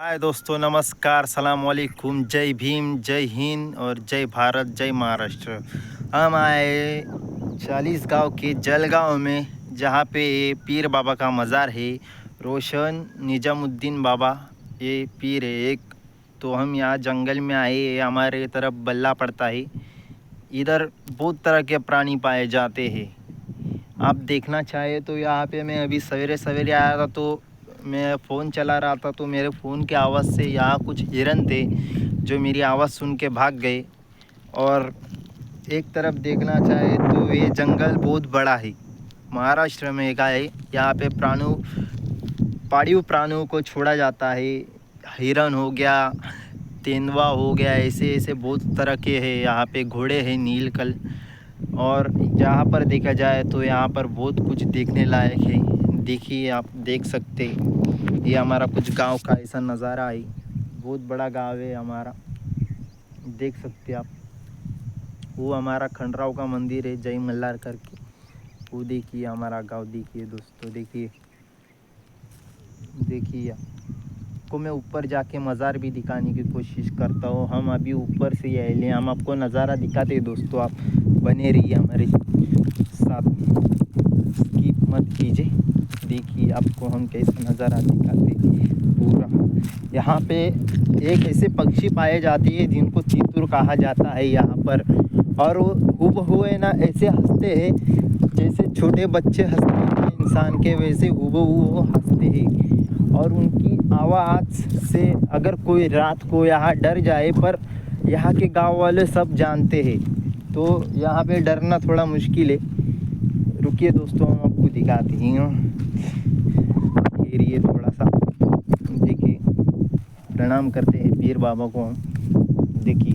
हाय दोस्तों, नमस्कार, सलाम वालेकुम, जय भीम, जय हिंद और जय भारत, जय महाराष्ट्र। हम आए 40 गांव के जलगांव में, जहां पे पीर बाबा का मज़ार है। रोशन निजामुद्दीन बाबा ये पीर है एक। तो हम यहाँ जंगल में आए, हमारे तरफ बल्ला पड़ता है। इधर बहुत तरह के प्राणी पाए जाते हैं। आप देखना चाहे तो यहाँ पे मैं अभी सवेरे सवेरे आया था, तो मैं फ़ोन चला रहा था, तो मेरे फ़ोन की आवाज़ से यहाँ कुछ हिरन थे जो मेरी आवाज़ सुन के भाग गए। और एक तरफ देखना चाहे तो ये जंगल बहुत बड़ा है, महाराष्ट्र में का है। यहाँ पे पाळीव प्राणियों को छोड़ा जाता है। हिरन हो गया, तेंदुआ हो गया, ऐसे ऐसे बहुत तरह के हैं। यहाँ पे घोड़े हैं नीलकल। और जहाँ पर देखा जाए तो यहाँ पर बहुत कुछ देखने लायक है। देखिए, आप देख सकते, ये हमारा कुछ गांव का ऐसा नज़ारा है। बहुत बड़ा गांव है हमारा, देख सकते आप। वो हमारा खंडराव का मंदिर है, जय मल्हार करके। वो देखिए हमारा गांव, देखिए दोस्तों, देखिए देखिए। आपको मैं ऊपर जाके मज़ार भी दिखाने की कोशिश करता हूँ। हम अभी ऊपर से ही आए, हम आपको नज़ारा दिखाते हैं दोस्तों। आप बने रहिए हमारे साथ, स्किप मत कीजिए। देखिए आपको हम कैसा नज़ारा दिखाते पूरा। यहाँ पे एक ऐसे पक्षी पाए जाते हैं जिनको तीतुर कहा जाता है यहाँ पर। और वो हूबहू है ना, ऐसे हंसते हैं जैसे छोटे बच्चे हंसते हैं इंसान के, वैसे हूबहू वो हंसते हैं। और उनकी आवाज़ से अगर कोई रात को यहाँ डर जाए, पर यहाँ के गांव वाले सब जानते हैं, तो यहाँ पे डरना थोड़ा मुश्किल है। रुकिए दोस्तों, हम आपको दिखाते हैं। ये थोड़ा सा देखिए, प्रणाम करते हैं पीर बाबा को हम। देखिए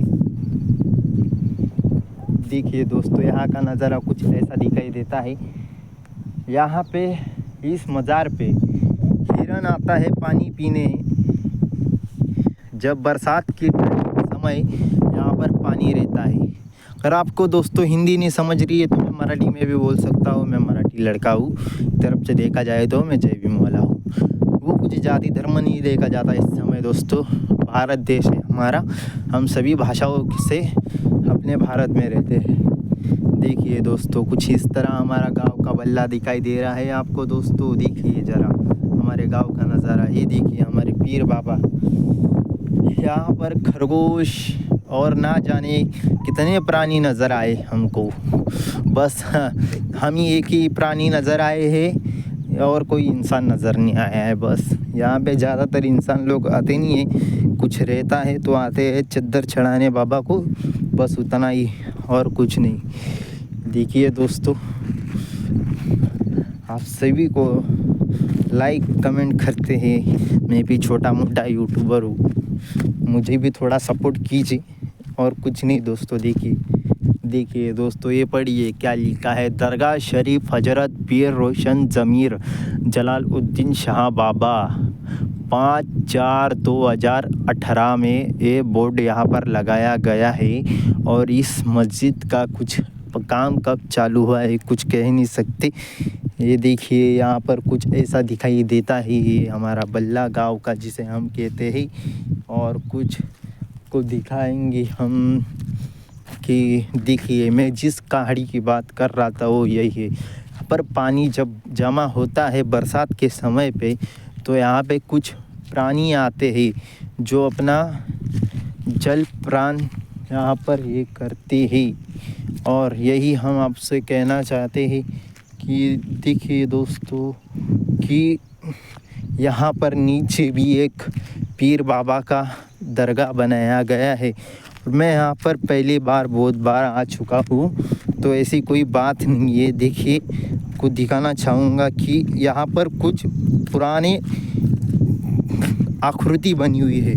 देखिए दोस्तों, यहाँ का नज़ारा कुछ ऐसा दिखाई देता है। यहाँ पे इस मज़ार पे हिरन आता है पानी पीने। जब बरसात के समय यहाँ पर पानी रहता है। अगर आपको दोस्तों हिंदी नहीं समझ रही है तो मैं मराठी में भी बोल सकता हूँ। मैं मराठी लड़का हूँ, तरफ से देखा जाए तो मैं जय भीम वाला हूँ। वो कुछ जाति धर्म नहीं देखा जाता इस समय दोस्तों। भारत देश है हमारा, हम सभी भाषाओं से अपने भारत में रहते हैं। देखिए दोस्तों, कुछ इस तरह हमारा गांव का बल्ला दिखाई दे रहा है आपको दोस्तों। देखिए ज़रा हमारे गांव का नज़ारा, ये देखिए हमारे पीर बाबा। यहाँ पर खरगोश और ना जाने कितने प्राणी नज़र आए हमको। बस हम ही एक ही प्राणी नज़र आए हैं और कोई इंसान नज़र नहीं आया है। बस यहाँ पे ज़्यादातर इंसान लोग आते नहीं हैं, कुछ रहता है तो आते हैं चद्दर चढ़ाने बाबा को, बस उतना ही, और कुछ नहीं। देखिए दोस्तों, आप सभी को लाइक कमेंट करते हैं। मैं भी छोटा मोटा यूट्यूबर हूँ, मुझे भी थोड़ा सपोर्ट कीजिए, और कुछ नहीं दोस्तों। देखिए दोस्तों, ये पढ़िए क्या लिखा है। दरगाह शरीफ हजरत पीर रोशन ज़मीर जलालुद्दीन शाह बाबा, 5/4/2018 में ये बोर्ड यहाँ पर लगाया गया है। और इस मस्जिद का कुछ काम कब चालू हुआ है कुछ कह नहीं सकते। ये देखिए यहाँ पर कुछ ऐसा दिखाई देता है, ये हमारा बल्ला गांव का जिसे हम कहते हैं। और कुछ को दिखाएंगे हम कि देखिए, मैं जिस कहानी की बात कर रहा था वो यही है। यहाँ पर पानी जब जमा होता है बरसात के समय पे, तो यहाँ पे कुछ प्राणी आते हैं जो अपना जल प्राण यहाँ पर ये करते हैं। और यही हम आपसे कहना चाहते हैं कि देखिए दोस्तों कि यहाँ पर नीचे भी एक पीर बाबा का दरगाह बनाया गया है। मैं यहाँ पर पहली बार बहुत बार आ चुका हूँ, तो ऐसी कोई बात नहीं है। देखिए, कुछ दिखाना चाहूँगा कि यहाँ पर कुछ पुराने आकृति बनी हुई है।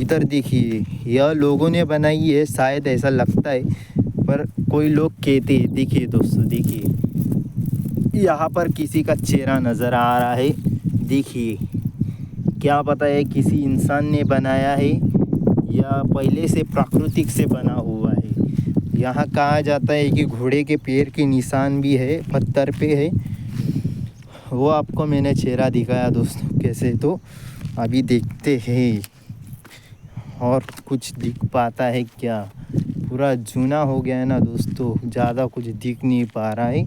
इधर देखिए, यह लोगों ने बनाई है शायद, ऐसा लगता है, पर कोई लोग कहते हैं। देखिए दोस्तों, देखिए यहाँ पर किसी का चेहरा नज़र आ रहा है। देखिए, क्या पता है किसी इंसान ने बनाया है या पहले से प्राकृतिक से बना हुआ है। यहाँ कहा जाता है कि घोड़े के पैर के निशान भी है, पत्थर पे है। वो आपको मैंने चेहरा दिखाया दोस्तों कैसे, तो अभी देखते हैं और कुछ दिख पाता है क्या। पूरा जूना हो गया है ना दोस्तों, ज़्यादा कुछ दिख नहीं पा रहा है।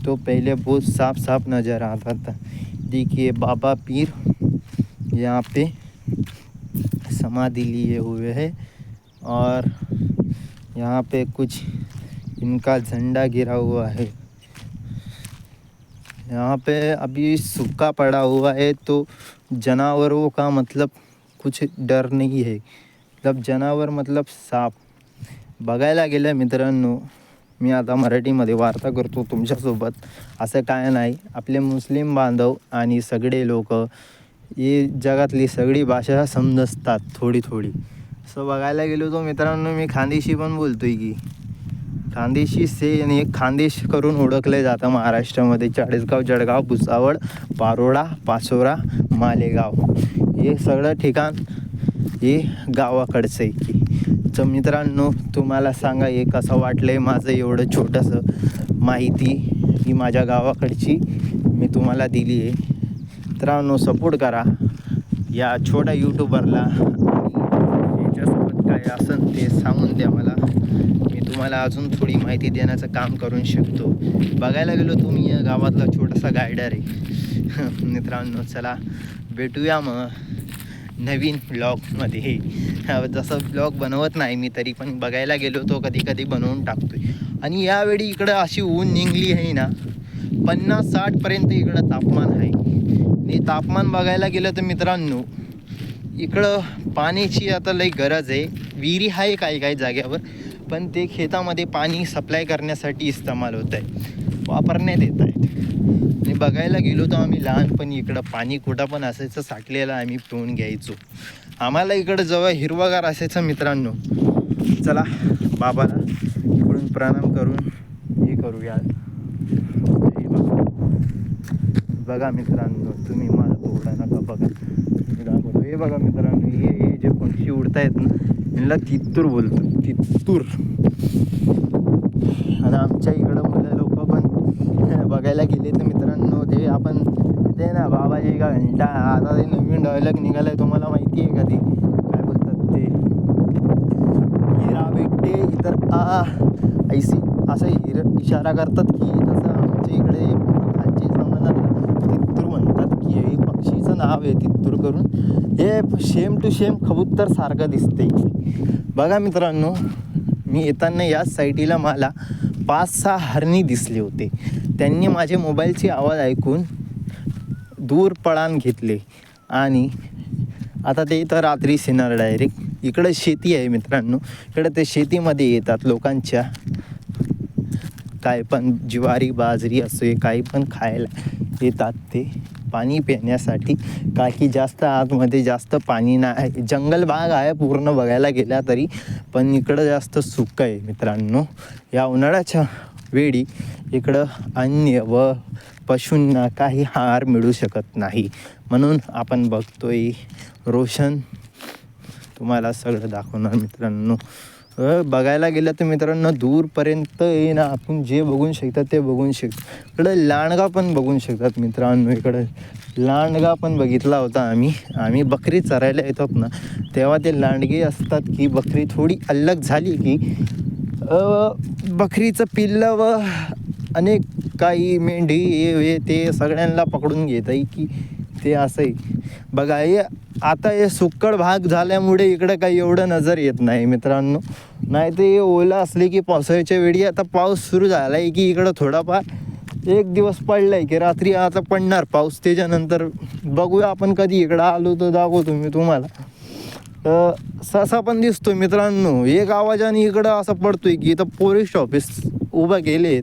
तो पहले बहुत साफ साफ नज़र आता था। देखिए बाबा पीर यहाँ पे समाधि लिए हुए है और यहाँ पे कुछ इनका झंडा गिरा हुआ है। यहाँ पे अभी सूखा पड़ा हुआ है, तो जनावरों का मतलब कुछ डर नहीं है। मतलब जनावर मतलब साप बघायला गेलं मित्रांनो, मी आता मराठीमध्ये वार्ता करतो तुमच्यासोबत। असं काय नाही, आपले मुस्लिम बांधव आणि सगळे लोक हे जगातली सगळी भाषा समजतात थोडी थोडी। असं बघायला गेलो तो मित्रांनो, मी खानदेशी पण बोलतोय की खानदेशी से आणि खानदेश करून ओळखले जातं महाराष्ट्रामध्ये। चाळीसगाव, जळगाव, भुसावळ, पारोळा, पाचोरा, मालेगाव हे सगळं ठिकाण हे गावाकडचं आहे की। तर मित्रांनो तुम्हाला सांगा हे कसं वाटलं आहे माझं एवढं छोटंसं माहिती ही माझ्या गावाकडची मी तुम्हाला दिली आहे। मित्रांनो सपोर्ट करा या छोट्या यूट्यूबरला, याच्यासोबत काय असेल ते सांगून द्या मला, मी तुम्हाला अजून थोडी माहिती देण्याचं काम करू शकतो। बघायला गेलो तुम्ही या गावातला छोटासा गायडर आहे। मित्रांनो चला भेटूया मग नवीन ब्लॉगमध्ये। जसं ब्लॉग बनवत नाही मी, तरी पण बघायला गेलो तो कधी कधी बनवून टाकतोय। आणि यावेळी इकडं अशी ऊन निघली आहे ना, 50-60पर्यंत इकडं तापमान आहे। आणि तापमान बघायला गेलं तर मित्रांनो इकडं पाण्याची आता लई गरज आहे। विहिरी आहे काही काही जाग्यावर, पण ते शेतामध्ये पाणी सप्लाय करण्यासाठी इस्तेमाल होत आहे, वापरण्यात येत आहेत। आणि बघायला गेलो तर आम्ही लहानपणी इकडं पाणी कुठं पण असायचं साठलेलं आम्ही पिऊन घ्यायचो। आम्हाला इकडं जवळ हिरवगार असायचं मित्रांनो। चला बाबाला इकडून प्रणाम करून हे करूया। बघा मित्रांनो तुम्ही माझा तोडा नका बघा, मी दाखवतो। हे बघा मित्रांनो, हे जे पक्षी उडतायत ना यांना तित्तूर बोलतात, तित्तूर। आणि आमच्या इकडं मुलं लोक पण बघायला गेले तर मित्रांनो ते आपण ते ना बाबाजी का घंटा, आता ते नवीन डायलॉग निघालाय तुम्हाला माहिती आहे का, ते काय बोलतात ते, हिरा बेटे इतर आ ऐसी असं इशारा करतात की, तसं आमच्या इकडे खालची समाजाला तित्तूर म्हणतात की। हे पक्षीचं नाव आहे तित्तूर करून, हे सेम टू सेम कबूतर सारखं दिसते। बघा मित्रांनो मी येताना याच साईडला मला 5-6 हरणी दिसले होते। त्यांनी माझे मोबाईलची आवाज ऐकून दूर पळान घेतले आणि आता ते इथं रात्री येणार डायरेक्ट। इकडं शेती आहे मित्रांनो, इकडं ते शेतीमध्ये येतात लोकांच्या, काय पण ज्वारी बाजरी असे काही पण खायला येतात ते पाणी पिण्यासाठी। काही जास्त आतमध्ये जास्त पाणी नाही, जंगल भाग आहे पूर्ण बघायला गेला तरी, पण इकडं जास्त सुकं आहे मित्रांनो। या उन्हाळ्याच्या वेळी इकडं अन्न व पशूंना काही आहार मिळू शकत नाही, म्हणून आपण बघतोय रोशन तुम्हाला सगळं दाखवणार मित्रांनो। बघायला गेलं तर मित्रांनो दूरपर्यंत ये ना आपण जे बघू शकतात ते बघू शकतो। इकडं लांडगा पण बघू शकतात मित्रांनो, इकडं लांडगा पण बघितला होता आम्ही बकरी चरायला येतात ना तेव्हा ते लांडगे असतात की बकरी थोडी अलग झाली की बकरीचं पिल्लं व अनेक काही मेंढी हे ते सगळ्यांना पकडून घेत आहे की ते असं आहे। बघा हे आता हे सुक्कड भाग झाल्यामुळे इकडं काही एवढं नजर येत नाही मित्रांनो, नाही ते ओला असले की पावसाळ्याच्या वेळी आता पाऊस सुरू झाला आहे की इकडं थोडाफार एक दिवस पडला आहे की रात्री आता पडणार पाऊस, त्याच्यानंतर बघूया आपण कधी इकडं आलो तर दाखवतो मी तुम्हाला। ससा पण दिसतो मित्रांनो, एक आवाजाने इकडं असं पडतोय की इथं पोलीस ऑफिस उभं केलेत,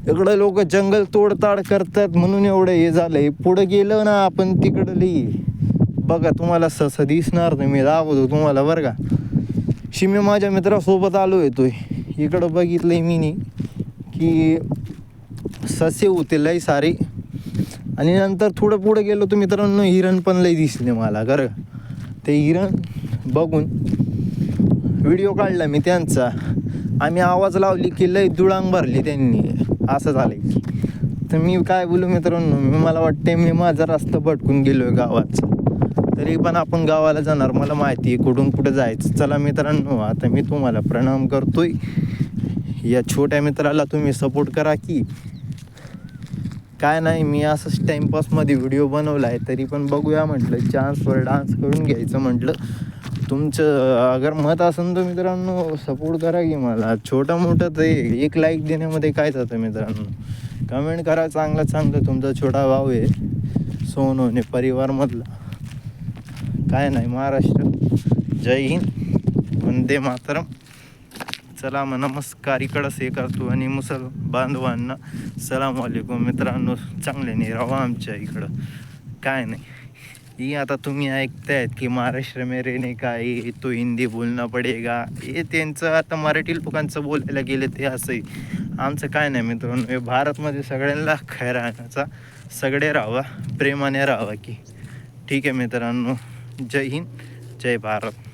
इकडं लोक जंगल तोडताड करतात म्हणून एवढं हे झालंय। पुढं गेलं ना आपण तिकडं लई बघा तुम्हाला ससा दिसणार नाही, मी दाखवतो तुम्हाला बरं का। मी माझ्या मित्रासोबत आलो येतोय, इकडं बघितलंय मी की ससे होते लई सारे। आणि नंतर थोडं पुढं गेलो तर मित्रांनो हिरण पण लई दिसले मला खरं। ते हिरण बघून व्हिडिओ काढला मी त्यांचा, आम्ही आवाज लावली की लई दुळांग भरली त्यांनी, असं झालंय की। तर मी काय बोलू मित्रांनो, मला वाटते मी माझा रस्ता भटकून गेलोय गावाचा। तरी पण आपण गावाला जाणार, मला माहिती आहे कुठून कुठं जायचं. चला मित्रांनो, आता मी तुम्हाला प्रणाम करतोय. या छोट्या मित्राला तुम्ही सपोर्ट करा की काय नाही. मी असंच टाईमपासमध्ये व्हिडिओ बनवला आहे, तरी पण बघूया म्हटलं, चान्सवर डान्स करून घ्यायचं म्हटलं. तुमचं अगर मत असेल तर मित्रांनो सपोर्ट करा की मला. छोटं मोठं ते एक लाईक देण्यामध्ये काय जातं मित्रांनो. कमेंट करा चांगलं. तुमचा छोटा भाऊ आहे सोनवणे परिवारमधला. काय नाही, महाराष्ट्र जय हिंद, वंदे मातरम. चला मग नमस्कार इकडंच हे करतो आणि मुसल बांधवांना सलाम वालेकुम. मित्रांनो चांगल्याने राहा आमच्या इकडं. काय नाही, ही आता तुम्ही ऐकतायत की महाराष्ट्र में रहने का ये तो हिंदी बोलना पडेगा, हे त्यांचं आता मराठी लोकांचं बोलायला गेले ते असंही. आमचं काय नाही मित्रांनो, हे भारतमध्ये सगळ्यांना खैर राहण्याचा, सगळे राहावा, प्रेमाने राहावा की. ठीक आहे मित्रांनो, जय हिंद, जय भारत.